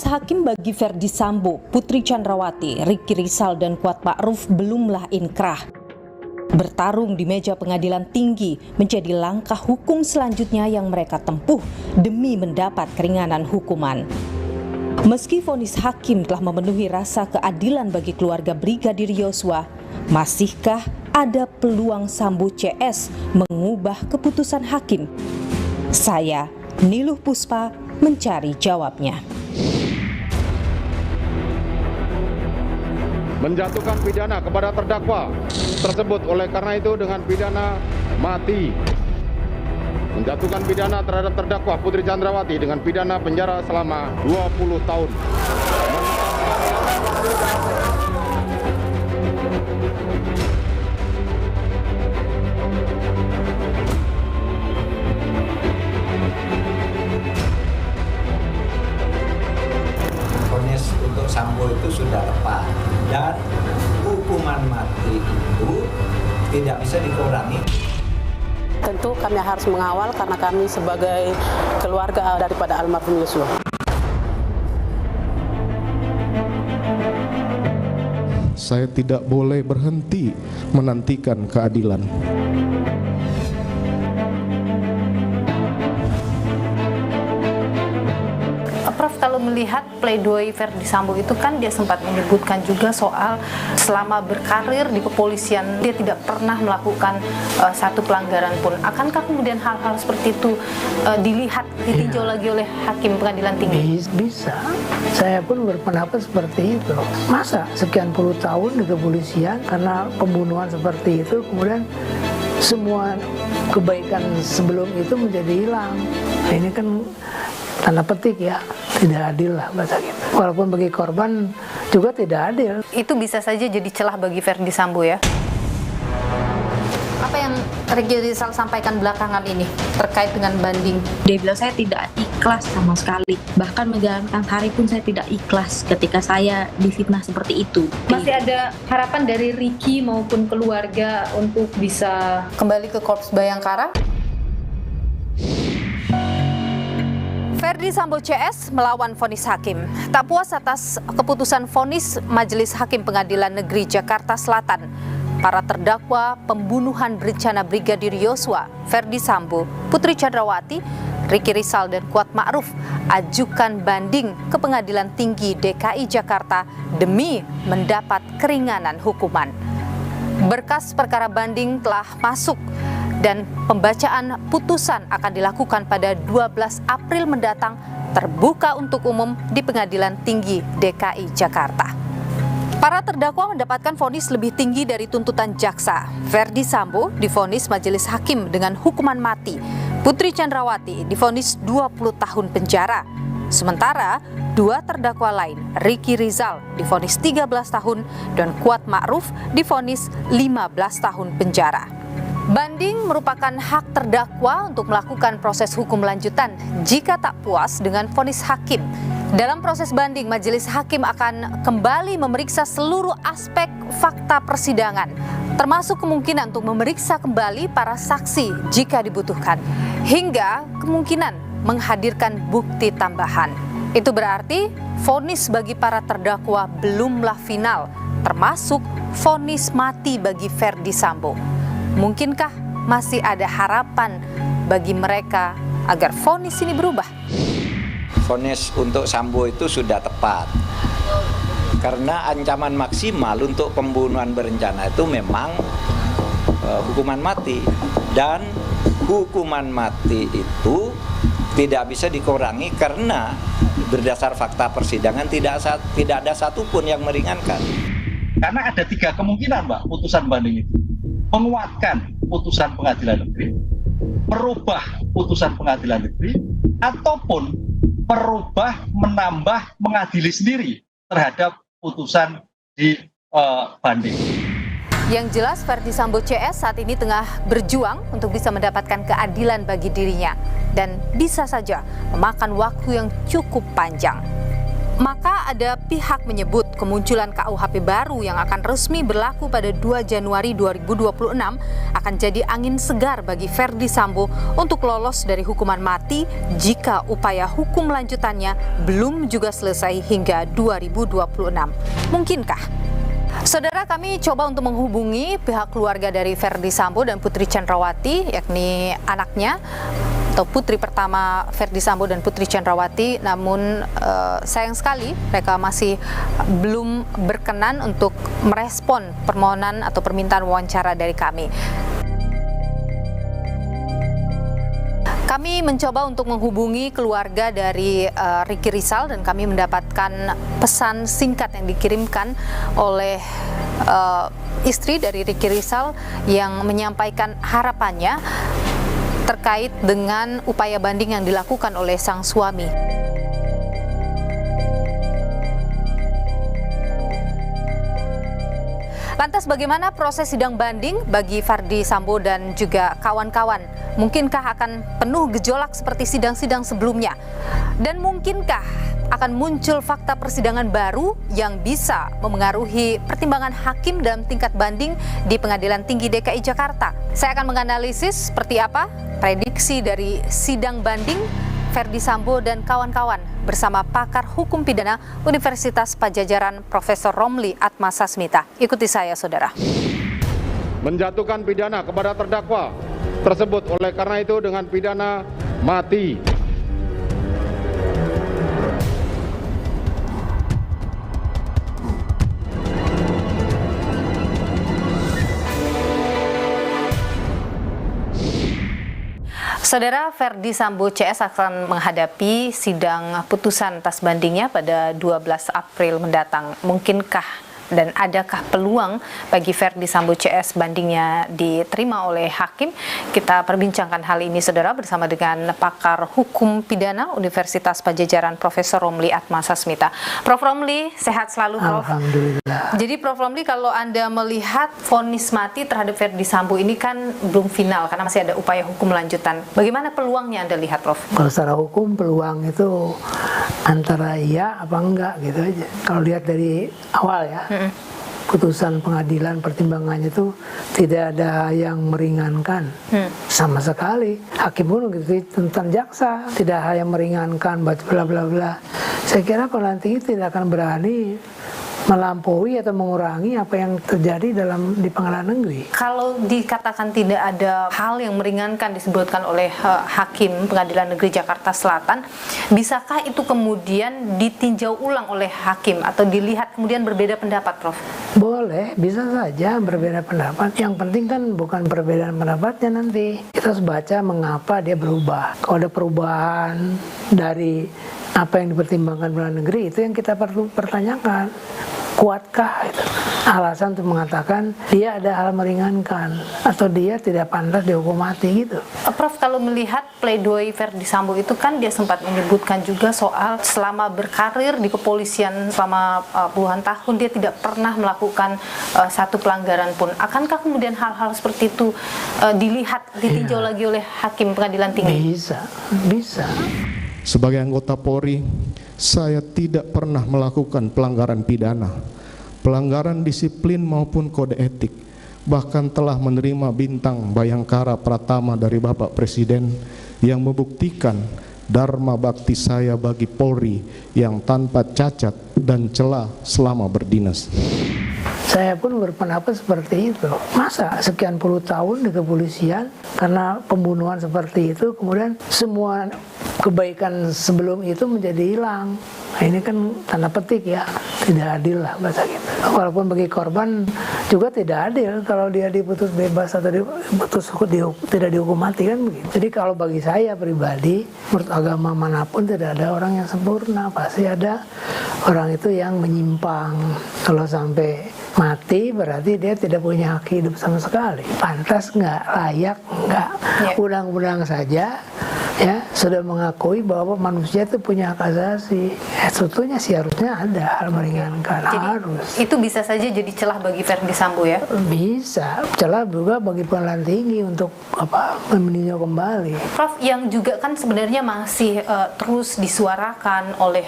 Vonis hakim bagi Ferdi Sambo, Putri Chandrawati, Ricky Rizal, dan Kuat Ma'ruf belumlah inkrah. Bertarung di meja pengadilan tinggi menjadi langkah hukum selanjutnya yang mereka tempuh demi mendapat keringanan hukuman. Meski vonis hakim telah memenuhi rasa keadilan bagi keluarga Brigadir Yosua, masihkah ada peluang Sambo CS mengubah keputusan hakim? Saya, Niluh Puspa, mencari jawabnya. Menjatuhkan pidana kepada terdakwa tersebut oleh karena itu dengan pidana mati. Menjatuhkan pidana terhadap terdakwa Putri Chandrawati dengan pidana penjara selama 20 tahun. Vonis untuk Sambo itu sudah tepat dan hukuman mati itu tidak bisa dikurangi. Tentu kami harus mengawal karena kami sebagai keluarga daripada almarhum Yosua. Saya tidak boleh berhenti menantikan keadilan. Prof, kalau melihat pledoi Ferdi Sambo itu kan dia sempat menyebutkan juga soal selama berkarir di kepolisian dia tidak pernah melakukan satu pelanggaran pun. Akankah kemudian hal-hal seperti itu dilihat, ditinjau lagi oleh hakim pengadilan tinggi? Bisa. Saya pun berpendapat seperti itu. Masa sekian puluh tahun di kepolisian karena pembunuhan seperti itu kemudian semua kebaikan sebelum itu menjadi hilang. Nah, ini kan tanda petik ya, tidak adil lah bahasa kita. Walaupun bagi korban juga tidak adil. Itu bisa saja jadi celah bagi Ferdi Sambo ya. Apa yang Ricky Rizal sampaikan belakangan ini terkait dengan banding? Dia bilang saya tidak ikhlas sama sekali. Bahkan menjalankan hari pun saya tidak ikhlas ketika saya difitnah seperti itu. Masih ada harapan dari Ricky maupun keluarga untuk bisa kembali ke Korps Bayangkara? Ferdi Sambo CS melawan vonis hakim. Tak puas atas keputusan vonis Majelis Hakim Pengadilan Negeri Jakarta Selatan, para terdakwa pembunuhan berencana Brigadir Yosua, Ferdi Sambo, Putri Chandrawati, Ricky Rizal, dan Kuat Ma'ruf ajukan banding ke Pengadilan Tinggi DKI Jakarta demi mendapat keringanan hukuman. Berkas perkara banding telah masuk dan pembacaan putusan akan dilakukan pada 12 April mendatang, terbuka untuk umum di Pengadilan Tinggi DKI Jakarta. Para terdakwa mendapatkan vonis lebih tinggi dari tuntutan jaksa. Ferdi Sambo divonis majelis hakim dengan hukuman mati. Putri Chandrawati divonis 20 tahun penjara. Sementara dua terdakwa lain, Ricky Rizal divonis 13 tahun dan Kuat Ma'ruf divonis 15 tahun penjara. Banding merupakan hak terdakwa untuk melakukan proses hukum lanjutan jika tak puas dengan vonis hakim. Dalam proses banding, majelis hakim akan kembali memeriksa seluruh aspek fakta persidangan, termasuk kemungkinan untuk memeriksa kembali para saksi jika dibutuhkan, hingga kemungkinan menghadirkan bukti tambahan. Itu berarti vonis bagi para terdakwa belumlah final, termasuk vonis mati bagi Ferdi Sambo. Mungkinkah masih ada harapan bagi mereka agar vonis ini berubah? Vonis untuk Sambo itu sudah tepat. Karena ancaman maksimal untuk pembunuhan berencana itu memang hukuman mati. Dan hukuman mati itu tidak bisa dikurangi karena berdasar fakta persidangan tidak ada satupun yang meringankan. Karena ada tiga kemungkinan, Mbak, putusan banding itu. Menguatkan putusan pengadilan negeri, merubah putusan pengadilan negeri, ataupun merubah, menambah, mengadili sendiri terhadap putusan di banding. Yang jelas Ferdi Sambo CS saat ini tengah berjuang untuk bisa mendapatkan keadilan bagi dirinya dan bisa saja memakan waktu yang cukup panjang. Maka ada pihak menyebut kemunculan KUHP baru yang akan resmi berlaku pada 2 Januari 2026 akan jadi angin segar bagi Ferdy Sambo untuk lolos dari hukuman mati jika upaya hukum lanjutannya belum juga selesai hingga 2026. Mungkinkah? Saudara, kami coba untuk menghubungi pihak keluarga dari Ferdy Sambo dan Putri Chandrawati, yakni anaknya atau putri pertama Ferdy Sambo dan Putri Chandrawati, namun sayang sekali mereka masih belum berkenan untuk merespon permohonan atau permintaan wawancara dari kami. Kami mencoba untuk menghubungi keluarga dari Ricky Rizal dan kami mendapatkan pesan singkat yang dikirimkan oleh istri dari Ricky Rizal yang menyampaikan harapannya terkait dengan upaya banding yang dilakukan oleh sang suami. Lantas bagaimana proses sidang banding bagi Ferdy Sambo dan juga kawan-kawan? Mungkinkah akan penuh gejolak seperti sidang-sidang sebelumnya? Dan mungkinkah akan muncul fakta persidangan baru yang bisa memengaruhi pertimbangan hakim dalam tingkat banding di Pengadilan Tinggi DKI Jakarta? Saya akan menganalisis seperti apa prediksi dari sidang banding Ferdy Sambo dan kawan-kawan bersama pakar hukum pidana Universitas Padjadjaran Profesor Romli Atmasasmita. Ikuti saya, saudara. Menjatuhkan pidana kepada terdakwa tersebut oleh karena itu dengan pidana mati. Saudara, Ferdy Sambo CS akan menghadapi sidang putusan atas bandingnya pada 12 April mendatang. Mungkinkah dan adakah peluang bagi Ferdy Sambo CS bandingnya diterima oleh hakim? Kita perbincangkan hal ini, saudara, bersama dengan pakar hukum pidana Universitas Padjadjaran Profesor Romli Atmasasmita. Prof. Romli, sehat selalu, Prof. Alhamdulillah. Jadi Prof. Romli, kalau Anda melihat vonis mati terhadap Ferdy Sambo ini kan belum final karena masih ada upaya hukum lanjutan. Bagaimana peluangnya Anda lihat, Prof? Kalau secara hukum peluang itu antara iya apa enggak gitu aja. Kalau lihat dari awal ya, putusan pengadilan pertimbangannya itu tidak ada yang meringankan sama sekali. Hakim pun gitu tentang jaksa tidak ada yang meringankan, bla bla bla. Saya kira pengadilan tidak akan berani melampaui atau mengurangi apa yang terjadi di pengadilan negeri. Kalau dikatakan tidak ada hal yang meringankan disebutkan oleh hakim Pengadilan Negeri Jakarta Selatan, bisakah itu kemudian ditinjau ulang oleh hakim atau dilihat kemudian berbeda pendapat, Prof? Boleh, bisa saja berbeda pendapat. Yang penting kan bukan perbedaan pendapatnya nanti. Kita harus baca mengapa dia berubah. Kalau ada perubahan dari apa yang dipertimbangkan pengadilan negeri, itu yang kita perlu pertanyakan. Kuatkah itu alasan untuk mengatakan dia ada hal meringankan atau dia tidak pantas dihukum mati gitu. Prof, kalau melihat pledoi Ferdy Sambo itu kan dia sempat menyebutkan juga soal selama berkarir di kepolisian selama puluhan tahun dia tidak pernah melakukan satu pelanggaran pun. Akankah kemudian hal-hal seperti itu dilihat, ditinjau lagi oleh hakim Pengadilan Tinggi? Bisa. Sebagai anggota Polri, saya tidak pernah melakukan pelanggaran pidana, pelanggaran disiplin maupun kode etik. Bahkan telah menerima bintang Bayangkara Pratama dari Bapak Presiden yang membuktikan dharma bakti saya bagi Polri yang tanpa cacat dan celah selama berdinas. Saya pun berpendapat seperti itu. Masa sekian puluh tahun di kepolisian karena pembunuhan seperti itu, kemudian semua kebaikan sebelum itu menjadi hilang. Nah, ini kan tanda petik ya, tidak adil lah bahasa gitu. Walaupun bagi korban juga tidak adil kalau dia diputus bebas atau tidak dihukum mati kan begitu. Jadi kalau bagi saya pribadi, menurut agama manapun tidak ada orang yang sempurna, pasti ada orang itu yang menyimpang. Kalau sampai mati berarti dia tidak punya hak hidup sama sekali. Pantas nggak, layak nggak, undang-undang saja ya sudah mengakui bahwa manusia itu punya hak asasi. Sebetulnya sih harusnya ada hal meringankan. Jadi, harus. itu bisa saja jadi celah bagi Verdi Sambo ya? Bisa. Celah juga bagi pengadilan tinggi untuk meninjau kembali. Prof, yang juga kan sebenarnya masih terus disuarakan oleh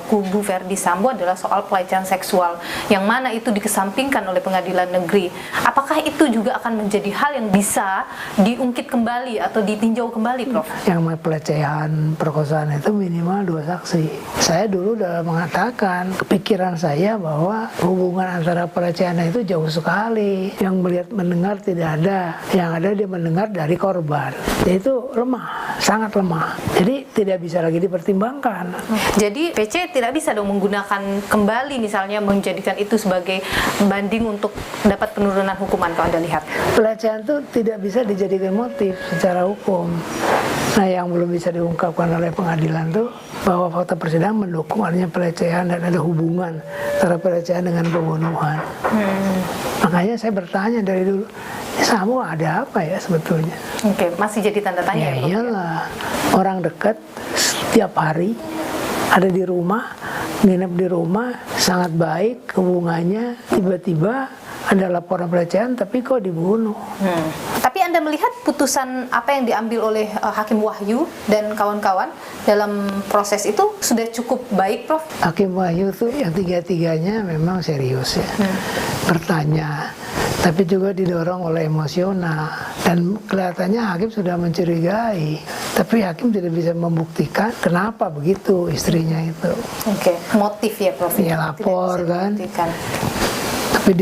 kubu Verdi Sambo adalah soal pelecehan seksual, yang mana itu dikesampingkan oleh pengadilan negeri. Apakah itu juga akan menjadi hal yang bisa diungkit kembali atau ditinjau kembali, Prof? Yang pelecehan, perkosaan itu minimal 2 saksi. Saya dulu udah mengatakan, kepikiran saya bahwa hubungan antara pelecehan itu jauh sekali. Yang melihat mendengar tidak ada, yang ada dia mendengar dari korban. Itu lemah, sangat lemah. Jadi tidak bisa lagi dipertimbangkan. Jadi PC tidak bisa dong menggunakan kembali misalnya menjadikan itu sebagai banding untuk dapat penurunan hukuman kalau Anda lihat. Pelecehan itu tidak bisa dijadikan motif secara hukum. Nah, yang belum bisa diungkapkan oleh pengadilan itu bahwa fakta persidangan mendukung adanya pelecehan dan ada hubungan antara pelecehan dengan pembunuhan. Makanya saya bertanya dari dulu, Sambo ada apa ya sebetulnya? Oke, masih jadi tanda tanya. Ya iyalah, orang dekat setiap hari ada di rumah, nginep di rumah, sangat baik hubungannya, tiba-tiba ada laporan pelecehan tapi kok dibunuh. Tapi Anda melihat putusan apa yang diambil oleh Hakim Wahyu dan kawan-kawan dalam proses itu sudah cukup baik, Prof? Hakim Wahyu itu yang tiga-tiganya memang serius ya. Bertanya, tapi juga didorong oleh emosional, dan kelihatannya hakim sudah mencurigai, tapi hakim tidak bisa membuktikan kenapa begitu istrinya itu. Oke, motif ya, Prof? Ya lapor kan, tapi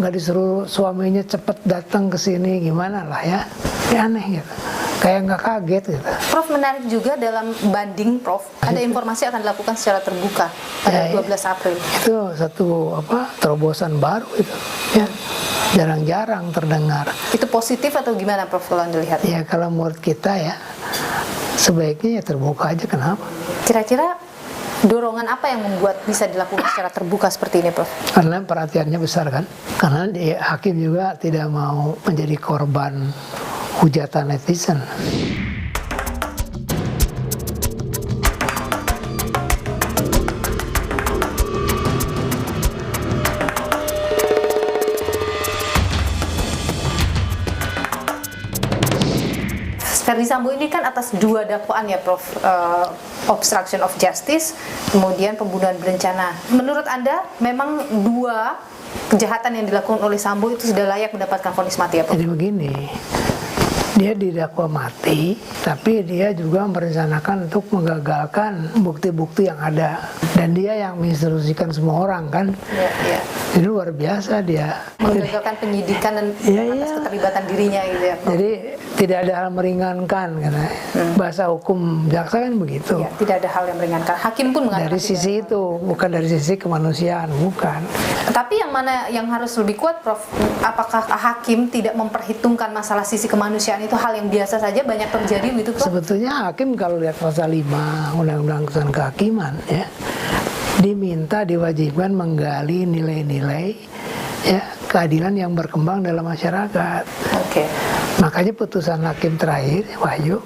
nggak disuruh suaminya cepet datang ke sini, gimana lah ya, aneh gitu, kayak nggak kaget gitu. Prof, menarik juga dalam banding, Prof, ada informasi akan dilakukan secara terbuka pada 12 April. Itu satu terobosan baru itu, ya. Jarang-jarang terdengar. Itu positif atau gimana, Prof, kalau Anda lihat? Ya kalau menurut kita ya sebaiknya ya terbuka aja. Kenapa? Kira-kira dorongan apa yang membuat bisa dilakukan secara terbuka seperti ini, Prof? Karena perhatiannya besar kan. Karena hakim juga tidak mau menjadi korban hujatan netizen. Verdi Sambo ini kan atas 2 dakwaan ya, Prof, obstruction of justice, kemudian pembunuhan berencana. Menurut Anda memang 2 kejahatan yang dilakukan oleh Sambo itu sudah layak mendapatkan vonis mati ya, Prof? Jadi begini, dia didakwa mati, tapi dia juga merencanakan untuk menggagalkan bukti-bukti yang ada, dan dia yang menginstruksikan semua orang kan. Iya. Ini luar biasa dia. Menggagalkan penyidikan dan atas keterlibatan dirinya gitu ya, Prof? Jadi tidak ada hal meringankan karena bahasa hukum jaksa kan begitu. Ya, tidak ada hal yang meringankan. Hakim pun mengatakan dari sisi itu, bukan dari sisi kemanusiaan, bukan. Tapi yang mana yang harus lebih kuat, Prof? Apakah hakim tidak memperhitungkan masalah sisi kemanusiaan, itu hal yang biasa saja banyak terjadi gitu, Prof? Sebetulnya hakim kalau lihat pasal 5 Undang-Undang Keputusan Kehakiman ya, diminta diwajibkan menggali nilai-nilai ya keadilan yang berkembang dalam masyarakat. Oke. Makanya putusan hakim terakhir Wahyu,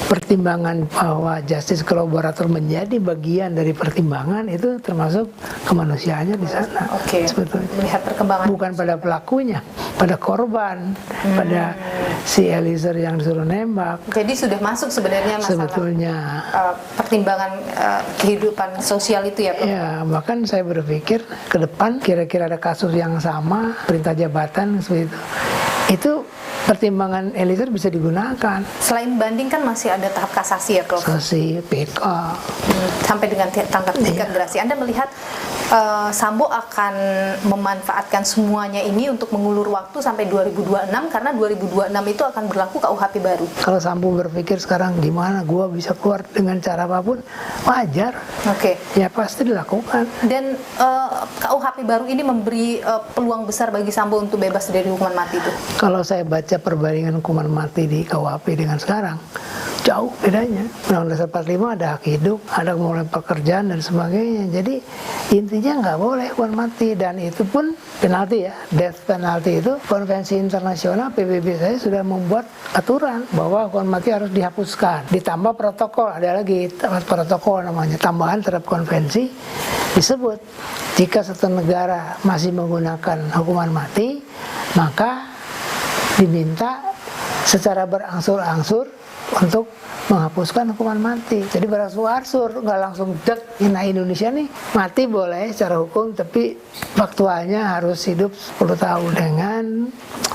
pertimbangan bahwa justice kolaborator menjadi bagian dari pertimbangan itu termasuk kemanusiaannya di sana. Oke. Sebetulnya Melihat perkembangan bukan pada pelakunya, pada korban, pada si Eliezer yang disuruh nembak. Jadi sudah masuk sebenarnya masalah sebetulnya pertimbangan kehidupan sosial itu ya, Prof? Ya, bahkan saya berpikir ke depan kira-kira ada kasus yang sama, perintah jabatan seperti itu. Itu pertimbangan Eliezer bisa digunakan. Selain banding kan masih ada tahap kasasi ya, Prof? Kasasi, PK. Sampai dengan tingkat gerasi. Anda melihat Sambo akan memanfaatkan semuanya ini untuk mengulur waktu sampai 2026, karena 2026 itu akan berlaku KUHP baru. Kalau Sambo berpikir sekarang gimana gua bisa keluar dengan cara apapun, wajar. Oke. Ya pasti dilakukan. Dan KUHP baru ini memberi peluang besar bagi Sambo untuk bebas dari hukuman mati itu. Kalau saya baca perbandingan hukuman mati di KUHP dengan sekarang, Jauh bedanya. Undang-Undang Dasar 45 ada hak hidup, ada kemuliaan pekerjaan dan sebagainya. Jadi intinya nggak boleh hukuman mati, dan itu pun penalti ya, death penalty itu konvensi internasional PBB saya sudah membuat aturan bahwa hukuman mati harus dihapuskan. Ditambah protokol, ada lagi protokol namanya, tambahan terhadap konvensi disebut jika satu negara masih menggunakan hukuman mati, maka diminta secara berangsur-angsur untuk menghapuskan hukuman mati. Jadi berangsur-angsur, nggak langsung dek. Nah, Indonesia nih mati boleh secara hukum, tapi faktualnya harus hidup 10 tahun dengan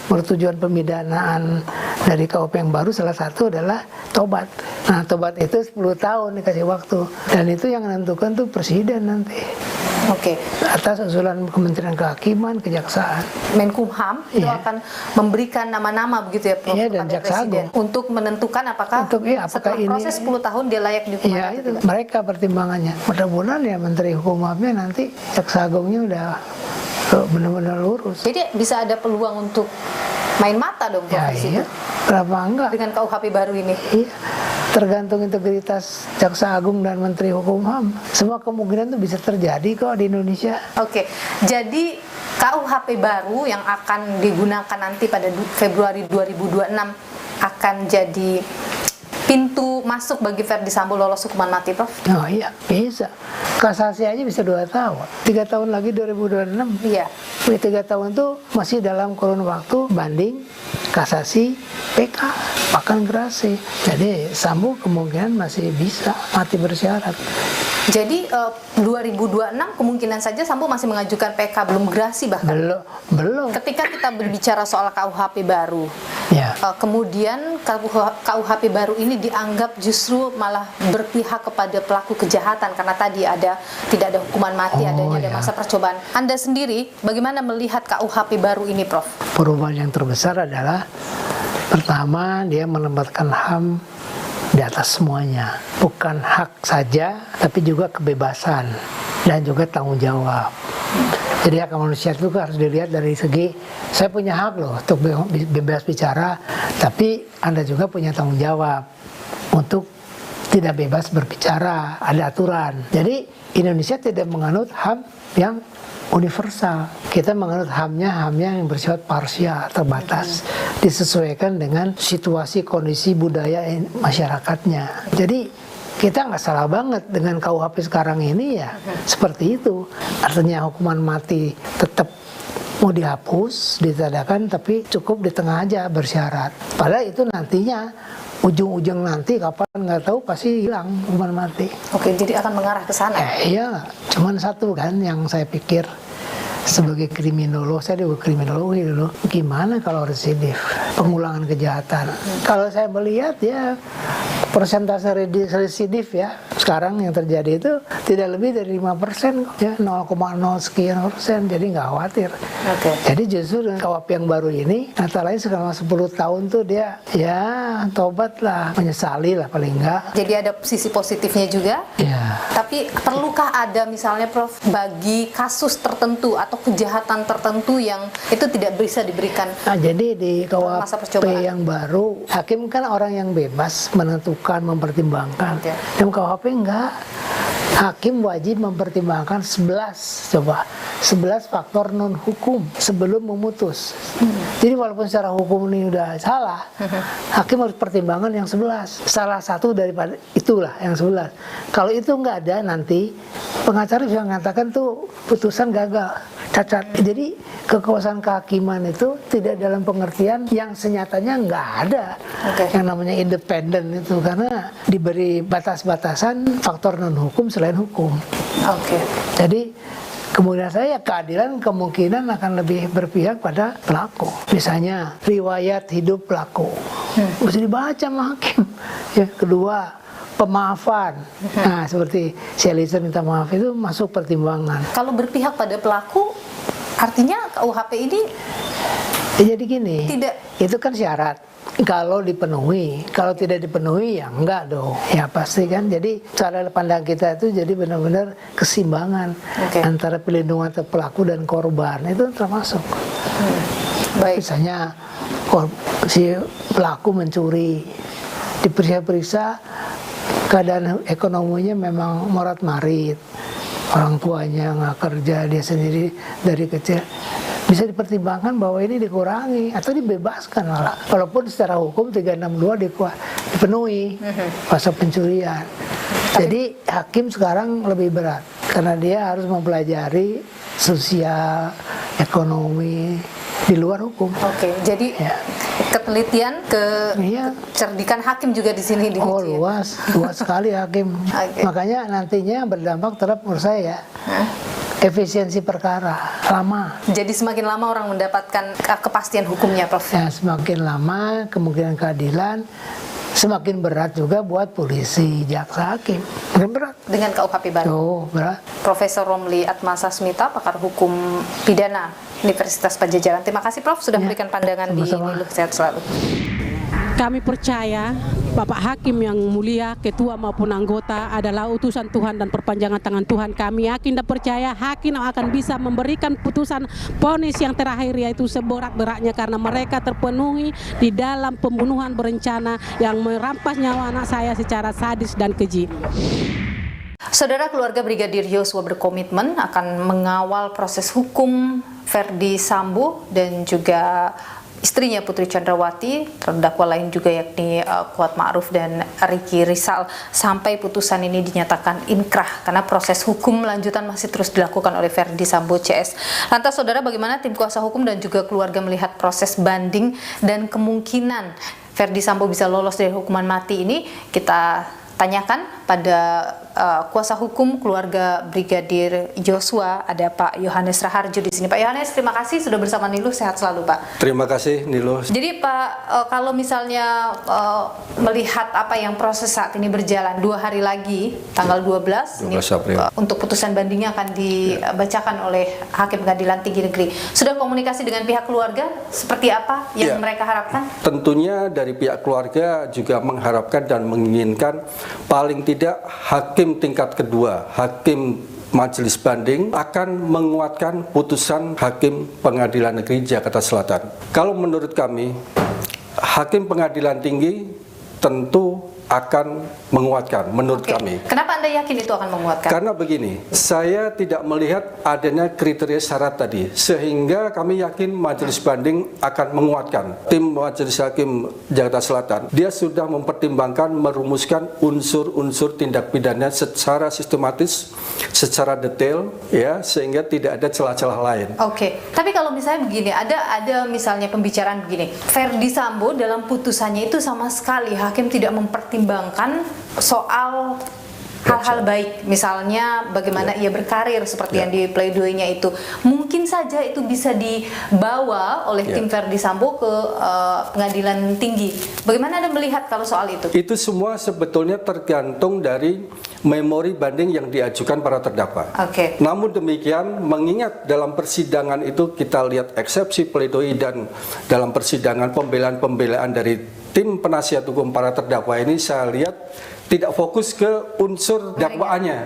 persetujuan pemidanaan dari KUHP yang baru. Salah satu adalah tobat. Nah, tobat itu 10 tahun dikasih waktu, dan itu yang menentukan tuh presiden nanti. Oke. Atas usulan Kementerian Kehakiman, Kejaksaan. Menkumham itu akan memberikan nama-nama begitu ya, Prof, Iya, dan kepada Jaksa Presiden Agung. untuk menentukan apakah, Apakah setelah ini proses 10 tahun dia layak dihukum Iya, atau itu tidak. mereka pertimbangannya. Mudah-mudahan ya Menteri Hukum HAM-nya nanti Jaksa Agungnya udah benar-benar lurus. Jadi bisa ada peluang untuk main mata dong, Prof, Ya di situ iya, kenapa enggak? dengan KUHP baru ini. Iya, tergantung integritas Jaksa Agung dan Menteri Hukum HAM. Semua kemungkinan itu bisa terjadi kok di Indonesia. Oke, jadi KUHP baru yang akan digunakan nanti pada Februari 2026 akan jadi pintu masuk bagi Verdi Sambo lolos hukuman mati, Prof? Oh iya, bisa. Kasasi aja bisa 2 tahun. 3 tahun lagi 2026. Iya. 3 tahun itu masih dalam kurun waktu banding, kasasi, PK, bahkan gerasi. Jadi Sambo kemungkinan masih bisa mati bersyarat. Jadi 2026 kemungkinan saja Sambo masih mengajukan PK, belum gerasi bahkan. Belum. Ketika kita berbicara soal KUHP baru, Ya. kemudian KUHP baru ini dianggap justru malah berpihak kepada pelaku kejahatan karena tadi tidak ada hukuman mati, adanya ada masa percobaan. Anda sendiri bagaimana melihat KUHP baru ini, Prof? Perubahan yang terbesar adalah pertama, dia menempatkan HAM di atas semuanya, bukan hak saja tapi juga kebebasan dan juga tanggung jawab. Jadi hak manusia itu harus dilihat dari segi saya punya hak loh untuk bebas bicara, tapi Anda juga punya tanggung jawab untuk tidak bebas berbicara, ada aturan. Jadi Indonesia tidak menganut HAM yang universal. Kita menganut HAM-nya yang bersifat parsial, terbatas, disesuaikan dengan situasi, kondisi, budaya masyarakatnya. Jadi kita nggak salah banget dengan KUHP sekarang ini ya, seperti itu. Artinya hukuman mati tetap mau dihapus, ditadakan, tapi cukup di tengah aja bersyarat. Padahal itu nantinya ujung-ujung nanti kapan nggak tahu pasti hilang hukuman mati. Oke, jadi akan mengarah ke sana. Iya, cuman satu kan yang saya pikir sebagai kriminolog, saya juga kriminologi dulu. Gimana kalau residif, pengulangan kejahatan? Kalau saya melihat ya persentase residif ya sekarang yang terjadi itu tidak lebih dari 5% ya, 0,0 sekian persen. Jadi nggak khawatir. Jadi justru dengan KUHP yang baru ini, kata lain selama 10 tahun tuh dia ya tobat lah, menyesali lah paling enggak. Jadi ada sisi positifnya juga. Ya. Tapi perlukah ada misalnya, Prof, bagi kasus tertentu atau kejahatan tertentu yang itu tidak bisa diberikan? Nah, jadi di masa KUHP percobaan yang baru, hakim kan orang yang bebas menentukan, mempertimbangkan. Yang KUHP enggak. Hakim wajib mempertimbangkan 11 faktor non hukum sebelum memutus. Jadi walaupun secara hukum ini udah salah, hakim harus pertimbangan yang 11. Salah satu daripada itulah yang 11. Kalau itu nggak ada, nanti pengacara bisa mengatakan tuh putusan gagal, cacat. Jadi kekuasaan kehakiman itu tidak dalam pengertian yang senyatanya nggak ada. Yang namanya independen itu, karena diberi batas-batasan faktor non hukum selain hukum. Jadi kemudian saya keadilan kemungkinan akan lebih berpihak pada pelaku. Misalnya riwayat hidup pelaku bisa dibaca sama hakim. Ya, kedua, pemaafan. Nah, seperti si Eliezer minta maaf itu masuk pertimbangan. Kalau berpihak pada pelaku, artinya KUHP ini ya, jadi gini, itu kan syarat. Kalau dipenuhi, kalau tidak dipenuhi ya enggak dong. Ya pasti kan. Jadi cara pandang kita itu jadi benar-benar keseimbangan antara pelindungan pelaku dan korban itu termasuk. Misalnya si pelaku mencuri, diperiksa-periksa keadaan ekonominya memang morat-marit, orang tuanya nggak kerja, dia sendiri dari kecil, bisa dipertimbangkan bahwa ini dikurangi atau dibebaskan malah. Walaupun secara hukum 362 dipenuhi pasal pencurian. Jadi hakim sekarang lebih berat karena dia harus mempelajari sosial, ekonomi di luar hukum. Oke, jadi ketelitian, kecerdikan hakim juga di sini diuji. Oh, luas sekali hakim. Makanya nantinya berdampak terhadap menurut saya efisiensi perkara lama. Jadi semakin lama orang mendapatkan kepastian hukumnya, Prof. Ya, semakin lama kemungkinan keadilan semakin berat juga buat polisi, jaksa, hakim. Makin berat. Dengan KUHP baru. Oh, berat. Profesor Romli Atmasasmita, pakar hukum pidana Universitas Padjadjaran. Terima kasih Prof sudah memberikan pandangan sama-sama. di Niluh. Sehat selalu. Kami percaya Bapak Hakim yang mulia, ketua maupun anggota adalah utusan Tuhan dan perpanjangan tangan Tuhan. Kami yakin dan percaya hakim akan bisa memberikan putusan vonis yang terakhir, yaitu seberat-beratnya karena mereka terpenuhi di dalam pembunuhan berencana yang merampas nyawa anak saya secara sadis dan keji. Saudara, keluarga Brigadir Yosua berkomitmen akan mengawal proses hukum Verdi Sambo dan juga istrinya Putri Chandrawati, terdakwa lain juga yakni Kuat Ma'ruf dan Ricky Rizal sampai putusan ini dinyatakan inkrah karena proses hukum lanjutan masih terus dilakukan oleh Verdi Sambo CS. Lantas saudara, bagaimana tim kuasa hukum dan juga keluarga melihat proses banding dan kemungkinan Verdi Sambo bisa lolos dari hukuman mati ini? Kita tanyakan pada kuasa hukum keluarga Brigadir Yosua, ada Pak Yohanes Raharjo di sini. Pak Yohanes, terima kasih sudah bersama Niluh. Sehat selalu, Pak. Terima kasih, Niluh. Jadi Pak, kalau misalnya melihat apa yang proses saat ini berjalan, 2 hari lagi, tanggal 12 ini, untuk putusan bandingnya akan dibacakan oleh Hakim Pengadilan Tinggi Negeri. Sudah komunikasi dengan pihak keluarga seperti apa yang mereka harapkan? Tentunya dari pihak keluarga juga mengharapkan dan menginginkan paling tidak hakim tingkat kedua, hakim majelis banding akan menguatkan putusan Hakim Pengadilan Negeri Jakarta Selatan. Kalau menurut kami, Hakim Pengadilan Tinggi tentu akan menguatkan menurut kami. Kenapa Anda yakin itu akan menguatkan? Karena begini, saya tidak melihat adanya kriteria syarat tadi, sehingga kami yakin majelis banding akan menguatkan. Tim majelis hakim Jakarta Selatan, dia sudah mempertimbangkan, merumuskan unsur-unsur tindak pidana secara sistematis, secara detail, ya, sehingga tidak ada celah-celah lain. Oke, tapi kalau misalnya begini, ada misalnya pembicaraan begini, Verdi Sambo dalam putusannya itu sama sekali hakim tidak mempertimbangkan soal hal-hal baik, misalnya bagaimana ia berkarir seperti yang di pleidoinya itu. Mungkin saja itu bisa dibawa oleh tim Verdi Sambo ke pengadilan tinggi. Bagaimana Anda melihat kalau soal itu? Itu semua sebetulnya tergantung dari memori banding yang diajukan para terdakwa. Namun demikian, mengingat dalam persidangan itu kita lihat eksepsi pledoi dan dalam persidangan pembelaan-pembelaan dari tim penasihat hukum para terdakwa ini, saya lihat tidak fokus ke unsur dakwaannya,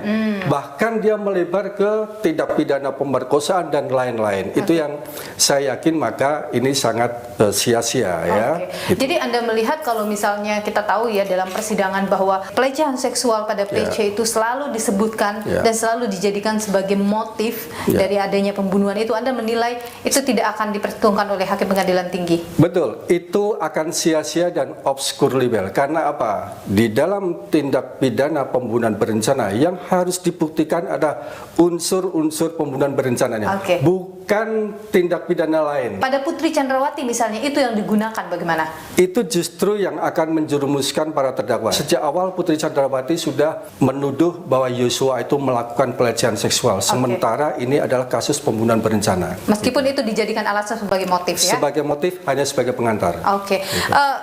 bahkan dia melebar ke tindak pidana pemerkosaan dan lain-lain. Itu yang saya yakin maka ini sangat sia-sia ya. Gitu. Jadi Anda melihat kalau misalnya kita tahu ya dalam persidangan bahwa pelecehan seksual pada PC itu selalu disebutkan dan selalu dijadikan sebagai motif dari adanya pembunuhan itu, Anda menilai itu tidak akan diperhitungkan oleh Hakim Pengadilan Tinggi? Betul, itu akan sia-sia dan obskur libel. Karena apa? Di dalam tindak pidana pembunuhan berencana yang harus dibuktikan ada unsur-unsur pembunuhan berencananya, bukan tindak pidana lain. Pada Putri Chandrawati misalnya, itu yang digunakan bagaimana? Itu justru yang akan menjerumuskan para terdakwa. Sejak awal Putri Chandrawati sudah menuduh bahwa Yosua itu melakukan pelecehan seksual, sementara ini adalah kasus pembunuhan berencana. Meskipun itu dijadikan alasan sebagai motif ya? Sebagai motif, hanya sebagai pengantar.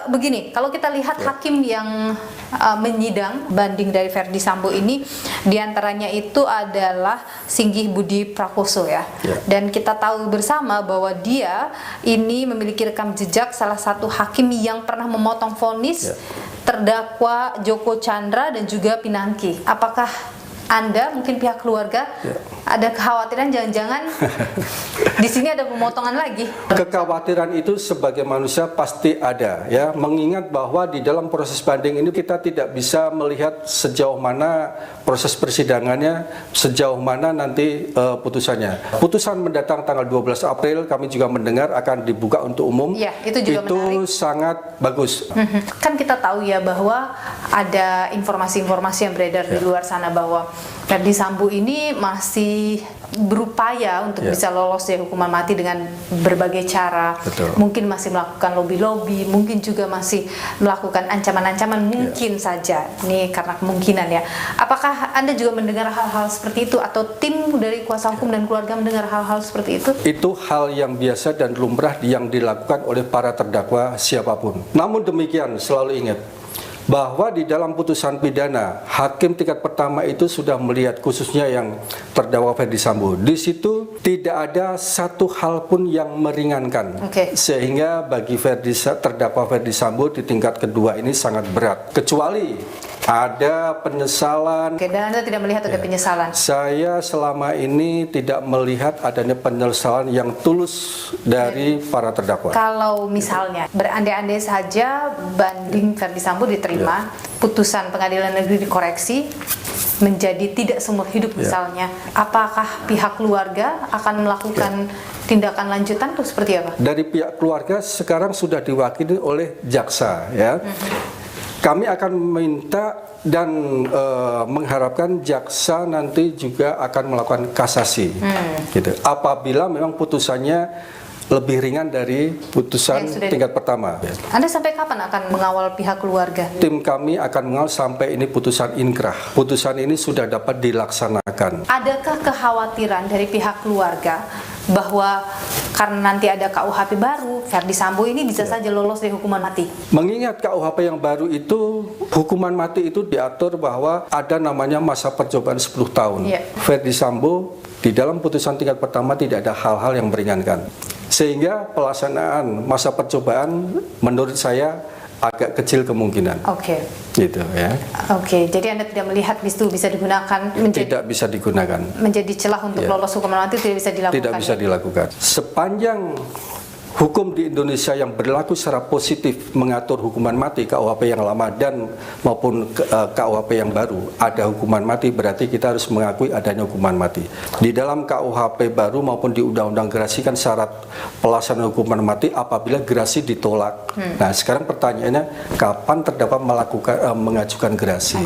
Begini, kalau kita lihat hakim yang menyidang banding dari Verdi Sambo ini, diantaranya itu adalah Singgih Budi Prakoso ya. Dan kita tahu bersama bahwa dia ini memiliki rekam jejak salah satu hakim yang pernah memotong vonis terdakwa Joko Chandra dan juga Pinangki. Apakah Anda, mungkin pihak keluarga, ada kekhawatiran jangan-jangan di sini ada pemotongan lagi? Kekhawatiran itu sebagai manusia pasti ada, ya. Mengingat bahwa di dalam proses banding ini kita tidak bisa melihat sejauh mana proses persidangannya, sejauh mana nanti putusannya. Putusan mendatang tanggal 12 April kami juga mendengar akan dibuka untuk umum. Ya, itu juga menarik. Sangat bagus. Kan kita tahu ya bahwa ada informasi-informasi yang beredar di luar sana bahwa Ferdy Sambo ini masih berupaya untuk bisa lolos dari hukuman mati dengan berbagai cara. Betul. Mungkin masih melakukan lobby-lobby, mungkin juga masih melakukan ancaman-ancaman, mungkin saja. Ini karena kemungkinan ya. Apakah Anda juga mendengar hal-hal seperti itu, atau tim dari kuasa hukum dan keluarga mendengar hal-hal seperti itu? Itu hal yang biasa dan lumrah yang dilakukan oleh para terdakwa siapapun. Namun demikian, selalu ingat bahwa di dalam putusan pidana, hakim tingkat pertama itu sudah melihat, khususnya yang terdakwa Ferdy Sambo. Di situ tidak ada satu hal pun yang meringankan, sehingga bagi terdakwa Ferdy Sambo di tingkat kedua ini sangat berat, kecuali ada penyesalan. Dan Anda tidak melihat ada penyesalan? Saya selama ini tidak melihat adanya penyesalan yang tulus dari para terdakwa. Kalau misalnya berandai-andai saja banding Ferdy Sambo diterima, putusan pengadilan negeri dikoreksi menjadi tidak seumur hidup misalnya, apakah pihak keluarga akan melakukan tindakan lanjutan atau seperti apa? Dari pihak keluarga sekarang sudah diwakili oleh jaksa, ya. Kami akan minta dan mengharapkan jaksa nanti juga akan melakukan kasasi, gitu. Apabila memang putusannya lebih ringan dari putusan tingkat pertama. Anda sampai kapan akan mengawal pihak keluarga? Tim kami akan mengawal sampai ini putusan inkrah. Putusan ini sudah dapat dilaksanakan. Adakah kekhawatiran dari pihak keluarga bahwa karena nanti ada KUHP baru, Ferdy Sambo ini bisa saja lolos dari hukuman mati? Mengingat KUHP yang baru itu, hukuman mati itu diatur bahwa ada namanya masa percobaan 10 tahun. Ferdy Sambo di dalam putusan tingkat pertama tidak ada hal-hal yang meringankan. Sehingga pelaksanaan masa percobaan menurut saya agak kecil kemungkinan. Gitu ya. Jadi Anda tidak melihat itu bisa digunakan tidak bisa digunakan menjadi celah untuk lolos hukuman mati, tidak bisa dilakukan. Tidak bisa dilakukan. Sepanjang hukum di Indonesia yang berlaku secara positif mengatur hukuman mati, KUHP yang lama dan maupun KUHP yang baru ada hukuman mati, berarti kita harus mengakui adanya hukuman mati. Di dalam KUHP baru maupun di Undang-Undang Gerasi kan syarat pelaksanaan hukuman mati apabila gerasi ditolak. Nah, sekarang pertanyaannya kapan terdakwa mengajukan gerasi?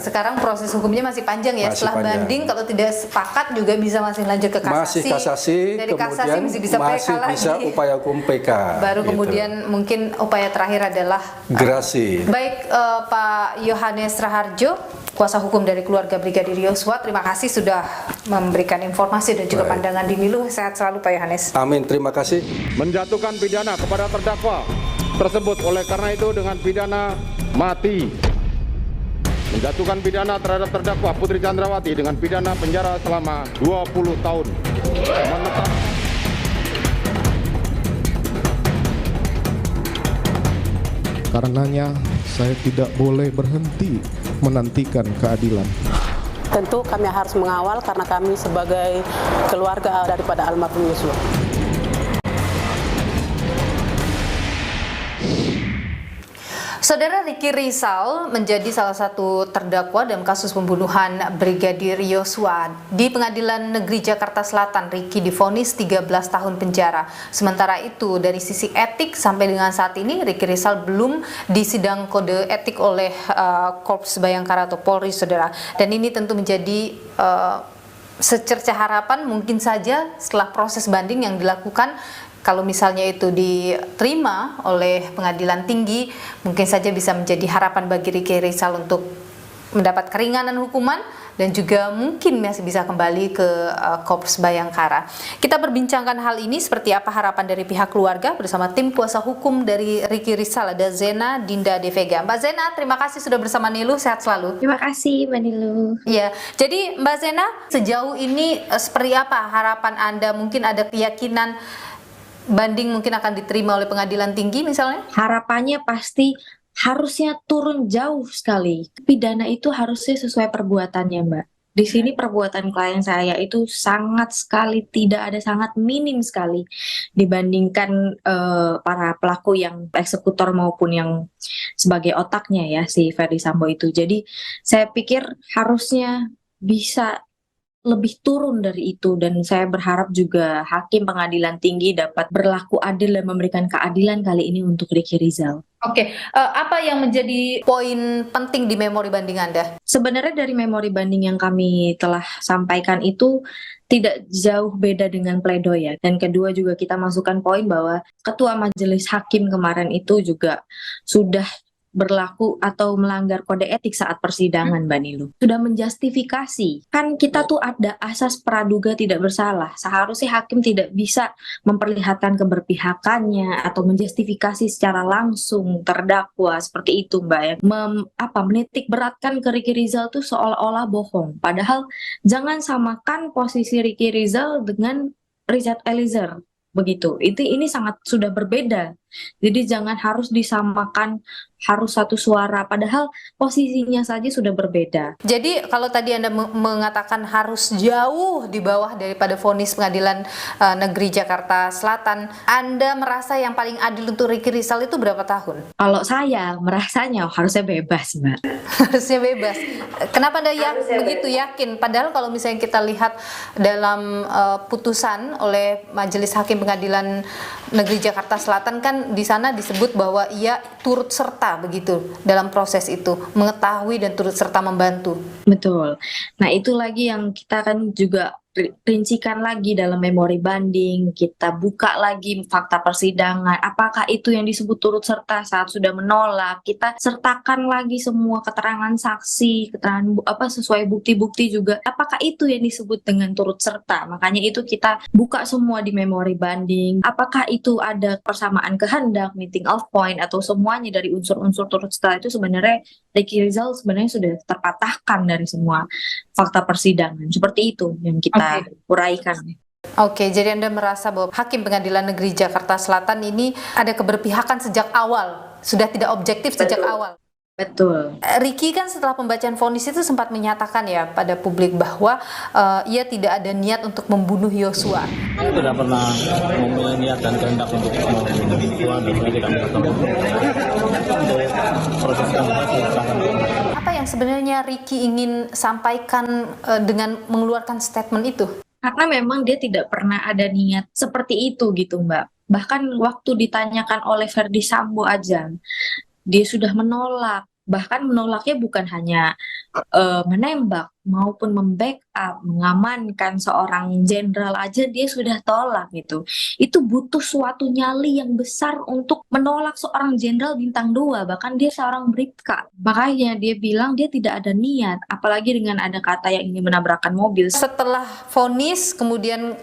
Sekarang proses hukumnya masih panjang ya. Setelah banding, kalau tidak sepakat juga bisa masih lanjut ke kasasi. Masih kasasi, dari kasasi kemudian masih bisa PK lagi. Upaya hukum PK. Baru kemudian mungkin upaya terakhir adalah gerasi. Baik, Pak Yohanes Raharjo, kuasa hukum dari keluarga Brigadir Yosua, terima kasih sudah memberikan informasi dan juga pandangan di Nilu. Sehat selalu Pak Yohanes. Amin, terima kasih. Menjatuhkan pidana kepada terdakwa tersebut, oleh karena itu dengan pidana mati. Menjatuhkan pidana terhadap terdakwa Putri Chandrawati dengan pidana penjara selama 20 tahun. Karenanya saya tidak boleh berhenti menantikan keadilan. Tentu kami harus mengawal karena kami sebagai keluarga daripada almarhum Yosua. Saudara, Ricky Rizal menjadi salah satu terdakwa dalam kasus pembunuhan Brigadir Yosua. Di Pengadilan Negeri Jakarta Selatan, Ricky divonis 13 tahun penjara. Sementara itu, dari sisi etik sampai dengan saat ini, Ricky Rizal belum disidang kode etik oleh Korps Bayangkara atau Polri, saudara. Dan ini tentu menjadi secerca harapan mungkin saja setelah proses banding yang dilakukan. Kalau misalnya itu diterima oleh pengadilan tinggi, mungkin saja bisa menjadi harapan bagi Ricky Rizal untuk mendapat keringanan hukuman dan juga mungkin masih bisa kembali ke Korps Bayangkara. Kita berbincangkan hal ini seperti apa harapan dari pihak keluarga bersama tim kuasa hukum dari Ricky Rizal, ada Zena Dinda De Vega. Mbak Zena, terima kasih sudah bersama Nilu, sehat selalu. Terima kasih Mbak Nilu. Ya, jadi Mbak Zena, sejauh ini seperti apa harapan Anda? Mungkin ada keyakinan banding mungkin akan diterima oleh pengadilan tinggi misalnya? Harapannya pasti harusnya turun jauh sekali. Pidana itu harusnya sesuai perbuatannya, Mbak. Di sini perbuatan klien saya itu sangat sekali tidak ada, sangat minim sekali dibandingkan para pelaku yang eksekutor maupun yang sebagai otaknya ya si Ferdy Sambo itu. Jadi saya pikir harusnya bisa lebih turun dari itu, dan saya berharap juga Hakim Pengadilan Tinggi dapat berlaku adil dan memberikan keadilan kali ini untuk Ricky Rizal. Oke, apa yang menjadi poin penting di memori banding Anda? Sebenarnya dari memori banding yang kami telah sampaikan itu tidak jauh beda dengan pledoi ya. Dan kedua juga kita masukkan poin bahwa Ketua Majelis Hakim kemarin itu juga sudah berlaku atau melanggar kode etik saat persidangan, Mbak Nilu. Sudah menjustifikasi. Kan kita tuh ada asas praduga tidak bersalah. Seharusnya hakim tidak bisa memperlihatkan keberpihakannya atau menjustifikasi secara langsung terdakwa seperti itu, Mbak. Ya. Menitik beratkan ke Ricky Rizal tuh seolah-olah bohong. Padahal jangan samakan posisi Ricky Rizal dengan Richard Eliezer. Begitu. Ini sangat sudah berbeda. Jadi jangan harus disamakan harus satu suara, padahal posisinya saja sudah berbeda. Jadi kalau tadi Anda mengatakan harus jauh di bawah daripada vonis Pengadilan Negeri Jakarta Selatan, Anda merasa yang paling adil untuk Ricky Rizal itu berapa tahun? Kalau saya merasanya harusnya bebas, Mbak. Harusnya bebas. Kenapa Anda begitu yakin? Padahal kalau misalnya kita lihat dalam putusan oleh Majelis Hakim Pengadilan Negeri Jakarta Selatan kan di sana disebut bahwa ia turut serta begitu dalam proses itu, mengetahui dan turut serta membantu. Betul. Nah, itu lagi yang kita kan juga rincikan lagi dalam memori banding, kita buka lagi fakta persidangan, apakah itu yang disebut turut serta saat sudah menolak, kita sertakan lagi semua keterangan saksi, keterangan sesuai bukti-bukti juga, apakah itu yang disebut dengan turut serta. Makanya itu kita buka semua di memori banding, apakah itu ada persamaan kehendak, meeting of point, atau semuanya dari unsur-unsur turut serta itu sebenarnya Ricky Rizal sebenarnya sudah terpatahkan dari semua fakta persidangan. Seperti itu yang kita uraikan. Oke, jadi Anda merasa bahwa Hakim Pengadilan Negeri Jakarta Selatan ini ada keberpihakan sejak awal, sudah tidak objektif sejak awal. Betul. Ricky kan setelah pembacaan vonis itu sempat menyatakan ya pada publik bahwa ia tidak ada niat untuk membunuh Yosua. Saya tidak pernah mempunyai niat dan kehendak untuk membunuh Yosua, dan saya tidak bertemu. Proses Apa yang sebenarnya Ricky ingin sampaikan dengan mengeluarkan statement itu? Karena memang dia tidak pernah ada niat seperti itu gitu, Mbak. Bahkan waktu ditanyakan oleh Ferdy Sambo aja, dia sudah menolak. Bahkan menolaknya bukan hanya menembak maupun membackup, mengamankan seorang jenderal aja dia sudah tolak gitu. Itu butuh suatu nyali yang besar untuk menolak seorang jenderal bintang 2, bahkan dia seorang bribka. Makanya dia bilang dia tidak ada niat, apalagi dengan ada kata yang ingin menabrakkan mobil. Setelah vonis kemudian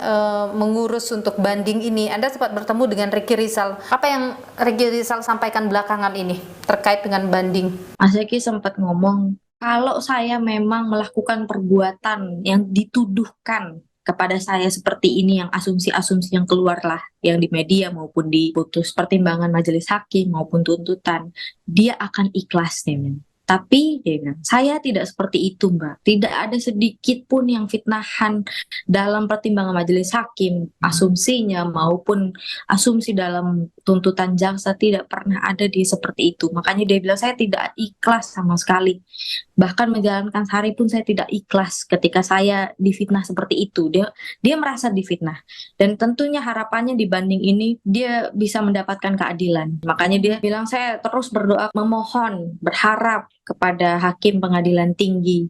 mengurus untuk banding ini, Anda sempat bertemu dengan Ricky Rizal. Apa yang Ricky Rizal sampaikan belakangan ini terkait dengan banding? Mas Ricky sempat ngomong, kalau saya memang melakukan perbuatan yang dituduhkan kepada saya seperti ini, yang asumsi-asumsi yang keluarlah, yang di media maupun di putus pertimbangan majelis hakim maupun tuntutan, dia akan ikhlas, nih. Tapi dia bilang, saya tidak seperti itu, Mbak. Tidak ada sedikit pun yang fitnahan dalam pertimbangan majelis hakim, asumsinya maupun asumsi dalam tuntutan jaksa tidak pernah ada dia seperti itu. Makanya dia bilang, saya tidak ikhlas sama sekali. Bahkan menjalankan sehari pun saya tidak ikhlas ketika saya difitnah seperti itu. Dia merasa difitnah. Dan tentunya harapannya dibanding ini, dia bisa mendapatkan keadilan. Makanya dia bilang, saya terus berdoa, memohon, berharap kepada Hakim Pengadilan Tinggi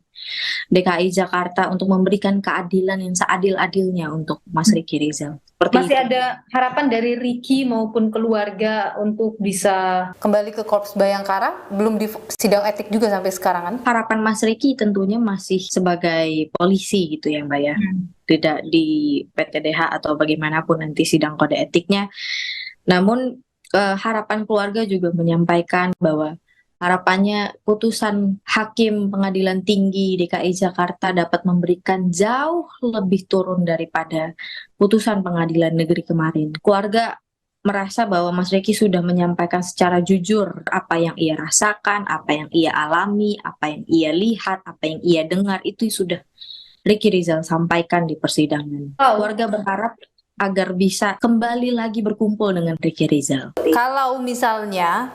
DKI Jakarta untuk memberikan keadilan yang seadil-adilnya untuk Mas Ricky Rizal. Masih ada harapan dari Ricky maupun keluarga untuk bisa kembali ke Korps Bayangkara? Belum di sidang etik juga sampai sekarang kan? Harapan Mas Ricky tentunya masih sebagai polisi gitu ya Mbak ya. Tidak di PTDH atau bagaimanapun nanti sidang kode etiknya. Namun harapan keluarga juga menyampaikan bahwa harapannya putusan Hakim Pengadilan Tinggi DKI Jakarta dapat memberikan jauh lebih turun daripada putusan pengadilan negeri kemarin. Keluarga merasa bahwa Mas Ricky sudah menyampaikan secara jujur apa yang ia rasakan, apa yang ia alami, apa yang ia lihat, apa yang ia dengar, itu sudah Ricky Rizal sampaikan di persidangan. Keluarga berharap agar bisa kembali lagi berkumpul dengan Ricky Rizal. Kalau misalnya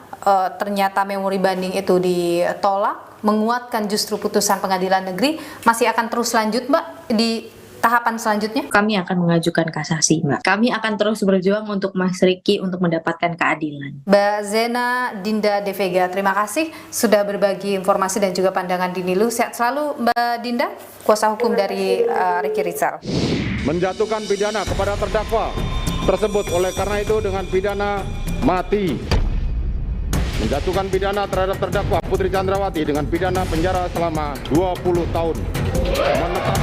ternyata memori banding itu ditolak, menguatkan justru putusan pengadilan negeri, masih akan terus lanjut, Mbak, di tahapan selanjutnya? Kami akan mengajukan kasasi, Mbak. Kami akan terus berjuang untuk Mas Ricky untuk mendapatkan keadilan. Mbak Zena Dinda De Vega, terima kasih sudah berbagi informasi dan juga pandangan di Nilu. Sehat selalu, Mbak Dinda, kuasa hukum dari Ricky Rizal. Menjatuhkan pidana kepada terdakwa tersebut oleh karena itu dengan pidana mati. Menjatuhkan pidana terhadap terdakwa Putri Chandrawati dengan pidana penjara selama 20 tahun. Menetap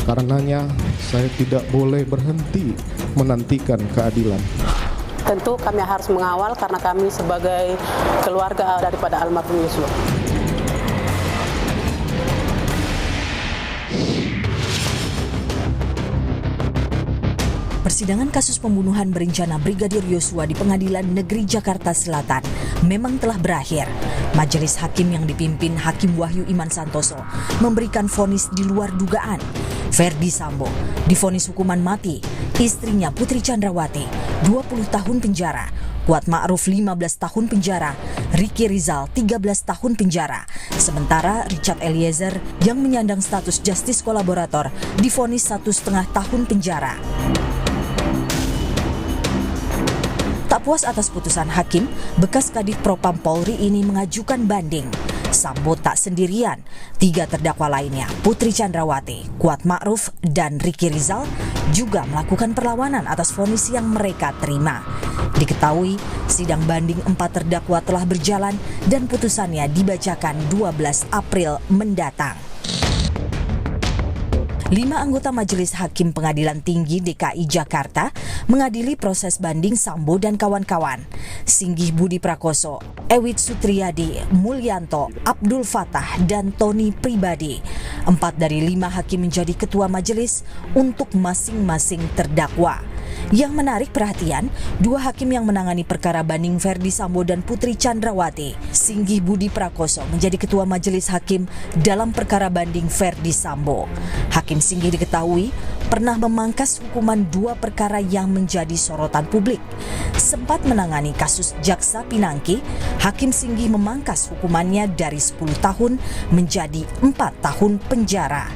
Karenanya, saya tidak boleh berhenti menantikan keadilan. Tentu kami harus mengawal karena kami sebagai keluarga daripada almarhum Yosua. Persidangan kasus pembunuhan berencana Brigadir Yosua di Pengadilan Negeri Jakarta Selatan memang telah berakhir. Majelis hakim yang dipimpin Hakim Wahyu Iman Santoso memberikan vonis di luar dugaan. Ferdi Sambo divonis hukuman mati, istrinya Putri Chandrawati 20 tahun penjara, Kuat Ma'ruf 15 tahun penjara, Ricky Rizal 13 tahun penjara. Sementara Richard Eliezer yang menyandang status justice kolaborator divonis 1,5 tahun penjara. Tak puas atas putusan hakim, bekas Kadif Propam Polri ini mengajukan banding. Sambo tak sendirian, 3 terdakwa lainnya, Putri Chandrawati, Kuat Ma'ruf, dan Ricky Rizal juga melakukan perlawanan atas vonis yang mereka terima. Diketahui, sidang banding 4 terdakwa telah berjalan dan putusannya dibacakan 12 April mendatang. 5 anggota Majelis Hakim Pengadilan Tinggi DKI Jakarta mengadili proses banding Sambo dan kawan-kawan. Singgih Budi Prakoso, Ewit Sutriyadi, Mulyanto, Abdul Fatah, dan Tony Pribadi. 4 dari 5 hakim menjadi ketua majelis untuk masing-masing terdakwa. Yang menarik perhatian, 2 hakim yang menangani perkara banding Ferdi Sambo dan Putri Chandrawati, Singgih Budi Prakoso menjadi ketua majelis hakim dalam perkara banding Ferdi Sambo. Hakim Singgih diketahui pernah memangkas hukuman 2 perkara yang menjadi sorotan publik. Sempat menangani kasus Jaksa Pinangki, Hakim Singgih memangkas hukumannya dari 10 tahun menjadi 4 tahun penjara.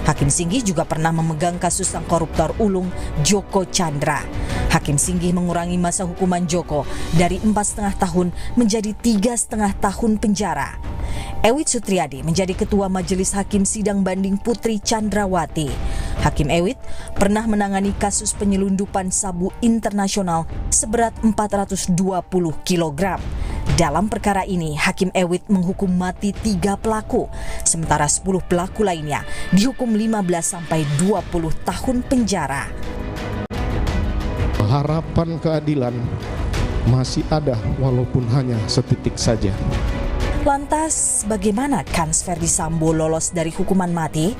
Hakim Singgih juga pernah memegang kasus sang koruptor ulung Joko Chandra. Hakim Singgih mengurangi masa hukuman Joko dari 4,5 tahun menjadi 3,5 tahun penjara. Ewit Sutriyadi menjadi ketua Majelis Hakim Sidang Banding Putri Chandrawati. Hakim Ewit pernah menangani kasus penyelundupan sabu internasional seberat 420 kg. Dalam perkara ini, Hakim Ewit menghukum mati 3 pelaku, sementara 10 pelaku lainnya dihukum 15-20 tahun penjara. Harapan keadilan masih ada walaupun hanya setitik saja. Lantas, bagaimana kans Ferdi Sambo lolos dari hukuman mati?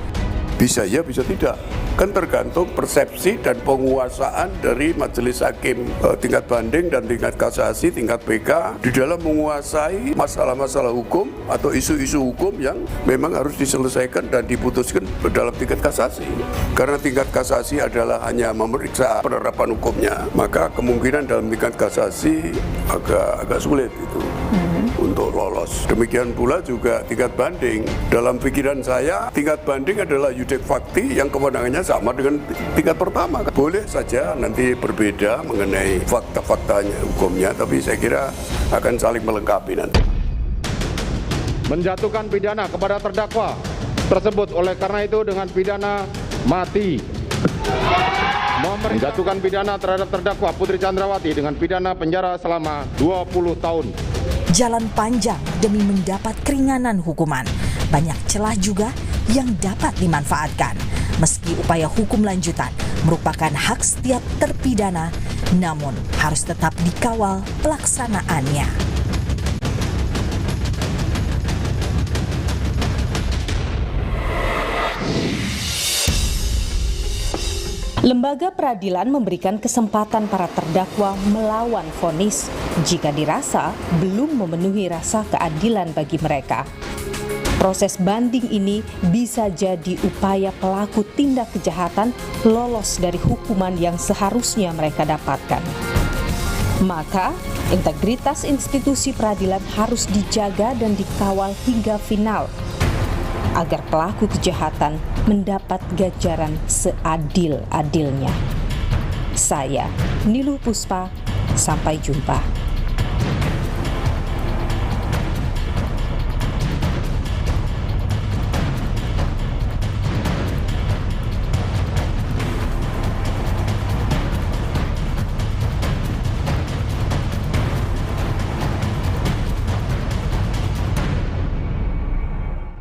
Bisa ya, bisa tidak. Kan tergantung persepsi dan penguasaan dari majelis hakim tingkat banding dan tingkat kasasi, tingkat PK di dalam menguasai masalah-masalah hukum atau isu-isu hukum yang memang harus diselesaikan dan diputuskan dalam tingkat kasasi. Karena tingkat kasasi adalah hanya memeriksa penerapan hukumnya, maka kemungkinan dalam tingkat kasasi agak sulit itu untuk lolos. Demikian pula juga tingkat banding. Dalam pikiran saya, tingkat banding adalah yudek fakti yang kewenangannya sama dengan tingkat pertama. Boleh saja nanti berbeda mengenai fakta-faktanya, hukumnya, tapi saya kira akan saling melengkapi nanti. Menjatuhkan pidana kepada terdakwa tersebut oleh karena itu dengan pidana mati. Menjatuhkan pidana terhadap terdakwa Putri Chandrawati dengan pidana penjara selama 20 tahun. Jalan panjang demi mendapat keringanan hukuman. Banyak celah juga yang dapat dimanfaatkan. Meski upaya hukum lanjutan merupakan hak setiap terpidana, namun harus tetap dikawal pelaksanaannya. Lembaga peradilan memberikan kesempatan para terdakwa melawan vonis jika dirasa belum memenuhi rasa keadilan bagi mereka. Proses banding ini bisa jadi upaya pelaku tindak kejahatan lolos dari hukuman yang seharusnya mereka dapatkan. Maka, integritas institusi peradilan harus dijaga dan dikawal hingga final, agar pelaku kejahatan mendapat ganjaran seadil-adilnya. Saya, Niluh Puspa, sampai jumpa.